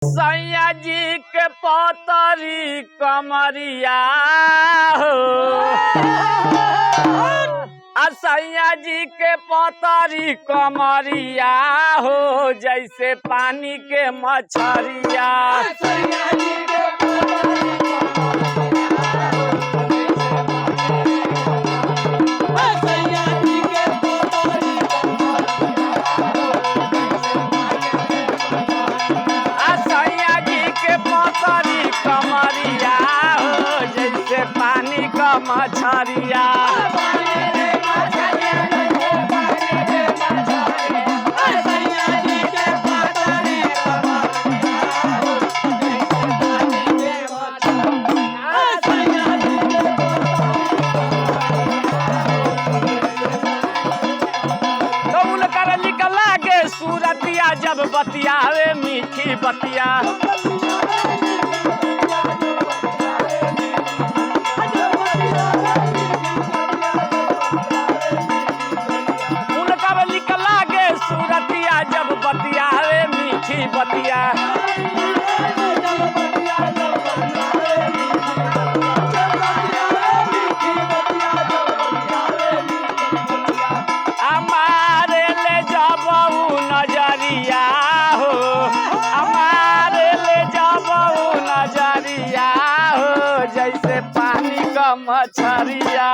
सैया जी के पतरी कमरिया हो सैया जी के पतरी कमरिया हो जैसे पानी के मछरिया। कमरिया हो जैसे पानी का मछरिया। कौन कर निकला गे सूरतिया जब बतियावे मीठी बतिया। सूरतिया जब बतियावे मीठी बतिया। हमारे ले जबऊ नजरिया हो हमारे ले जबऊ नजरिया हो जैसे पानी का मछरिया।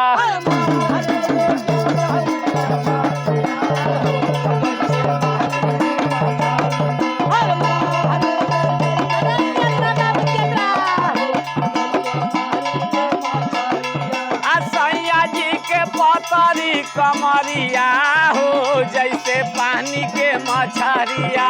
पतरी कमरिया हो जैसे पानी के मछरिया।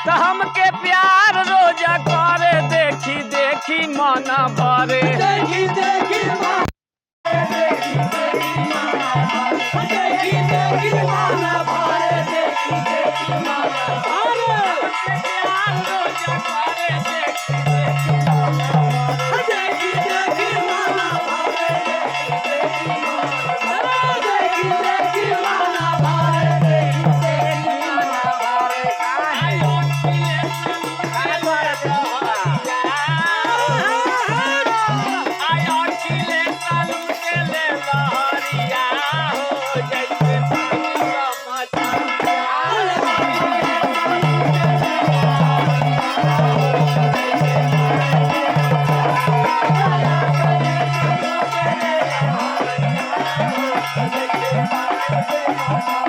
तो हमके प्यार रोजा करे देखी देखी मन भरे। देखी देखी मन भरे। Thank you.